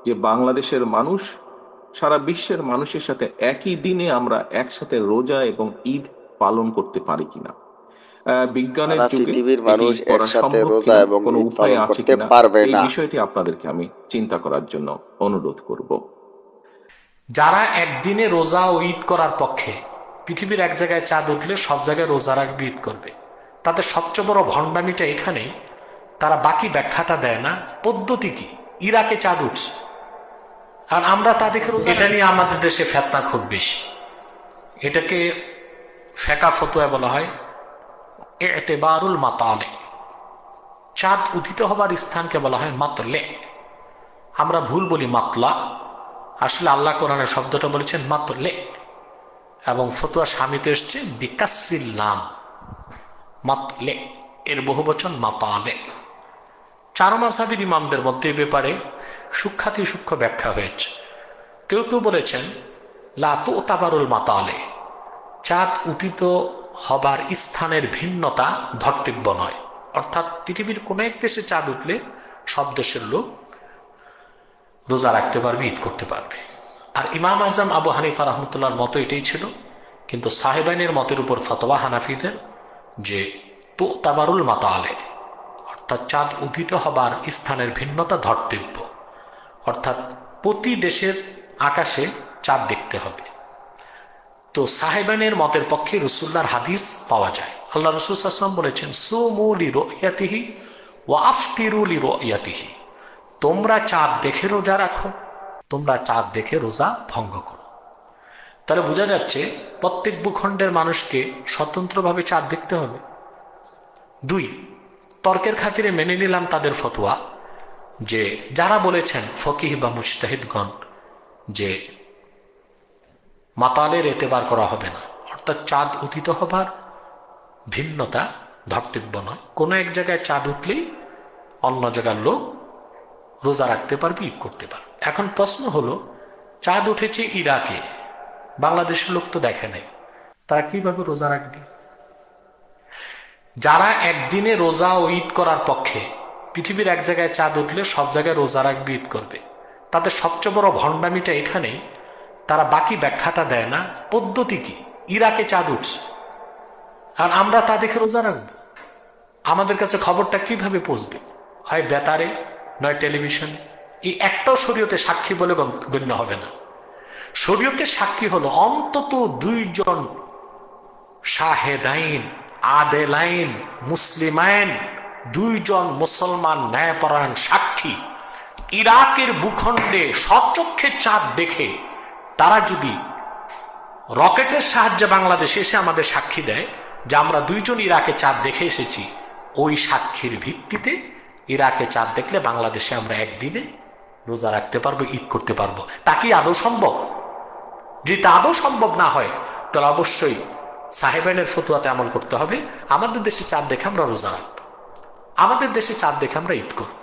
যে বাংলাদেশের মানুষ সারা বিশ্বের মানুষের সাথে একই দিনে আমরা একসাথে রোজা এবং ঈদ পালন করতে পারি কিনা। বিজ্ঞানের সারা যুগে পৃথিবীর এটি মানুষ করা একসাথে সম্ভব রোজা কিনা, এবং কোনো ঈদ উপায় পালন আছে করতে কিনা, পারবে এই না। বিষয়টি আপনাদেরকে আমি চিন্তা করার জন্য অনুরোধ করব। যারা একদিনে রোজা ও ঈদ করার পক্ষে, পৃথিবীর এক জায়গায় চাঁদ উঠলে সব জায়গায় রোজা রাখবে, ঈদ করবে, তাদের সবচেয়ে বড় ভণ্ডামিটা এখানেই, তারা বাকি ব্যাখ্যাটা দেয় না পদ্ধতি কি। ইরাকে চাঁদ উঠছে আর আমরা তা দেখে রোজা, এটা নিয়ে আমাদের দেশে ফেতনা খুব বেশি। এটাকে ফেকা ফতোয়া বলা হয় এতেবারুল মাতালে। চাঁদ উদিত হবার স্থানকে বলা হয় মাতলে। আমরা ভুল বলি মাতলা, আসলে আল্লাহ কোরআনের শব্দটা বলেছেন মাতলে, এবং ফতুয়া স্বামীতে এসছে বিকাসরিল নাম মাতলে, এর বহুবচন মাতালে। চার মাযহাবের ইমামদের মধ্যে এ ব্যাপারে সূক্ষ্মাতি সূক্ষ্ম ব্যাখ্যা হয়েছে। কেউ কেউ বলেছেন লা তুতাবারুল মাতালে, চাঁদ উদিত হবার স্থানের ভিন্নতা ধর্তব্য নয়, অর্থাৎ পৃথিবীর কোন এক দেশে চাঁদ উঠলে সব দেশের লোক রোজা রাখতে পারবে, ঈদ করতে পারবে। আর ইমাম আজম আবু হানিফা রহমতুল্লাহর মতো এটাই ছিল, কিন্তু সাহেবাইনের মতের উপর ফতোয়া হানাফিদের যে তুতাবারুল মাতালে, অর্থাৎ চাঁদ উদিত হবার স্থানের ভিন্নতা ধর্তব্য, অর্থাৎ প্রতি দেশের আকাশে চাঁদ দেখতে হবে। তো সাহেবানের মতের পক্ষে রসুল্লাহর হাদিস পাওয়া যায়। আল্লাহ রসুল সাল্লাল্লাহু আলাইহি ওয়াসাল্লাম বলেছেন সুমু লিরুয়াতিহি ওয়া আফতিরু লিরুয়াতিহি, তোমরা চাঁদ দেখে রোজা রাখো, তোমরা চাঁদ দেখে রোজা ভঙ্গ করো। তাহলে বোঝা যাচ্ছে প্রত্যেক ভূখণ্ডের মানুষকে স্বতন্ত্রভাবে চাঁদ দেখতে হবে। দুই, তর্কের খাতিরে মেনে নিলাম তাদের ফতোয়া যে যারা বলেছেন ফকিহ বা মুজতাহিদগণ যে মাতালের এতেবার করা হবে না, অর্থাৎ চাঁদ উদিত হবার ভিন্নতা ধর্তব্য নয়, কোনো এক জায়গায় চাঁদ উঠলেই অন্য জায়গার লোক রোজা রাখতে পারবে, ঈদ করতে পারবে। এখন প্রশ্ন হলো, চাঁদ উঠেছে ইরাকে, বাংলাদেশের লোক তো দেখে নেই, তারা কিভাবে রোজা রাখবে? যারা একদিনে রোজা ও ঈদ করার পক্ষে, পৃথিবীর এক জায়গায় চাঁদ উঠলে সব জায়গায় রোজা রাখবে, ঈদ করবে, তাদের সবচেয়ে বড় ভণ্ডামিটা এখানেই, তারা বাকি ব্যাখ্যাটা দেয় না পদ্ধতি কি। ইরাকে চাঁদ উঠছে আর আমরা তা দেখে রোজা রাখবো, আমাদের কাছে খবরটা কিভাবে পৌঁছবে? হয় বেতারে, নয় টেলিভিশনে। এই একটাও শরীয়তে সাক্ষী বলে গণ্য হবে না। শরীয়তের সাক্ষী হলো অন্তত দুইজন শাহেদাইন আদেলাইন মুসলিমাইন, দুইজন মুসলমান ন্যায়পরায়ণ সাক্ষী ইরাকের ভূখণ্ডে স্বচক্ষে চাঁদ দেখে, তারা যদি রকেটের সাহায্যে বাংলাদেশে এসে আমাদের সাক্ষী দেয় যে আমরা দুইজন ইরাকে চাঁদ দেখে এসেছি, ওই সাক্ষীর ভিত্তিতে ইরাকে চাঁদ দেখলে বাংলাদেশে আমরা একদিনে রোজা রাখতে পারবো, ঈদ করতে পারবো। তা কি আদৌ সম্ভব? যদি তা আদৌ সম্ভব না হয়, তাহলে অবশ্যই সাহেবানের ফতোয়াতে আমল করতে হবে। আমাদের দেশে চাঁদ দেখে আমরা রোজা রাখবো, আমাদের দেশে চাঁদ দেখে আমরা ঈদ করব।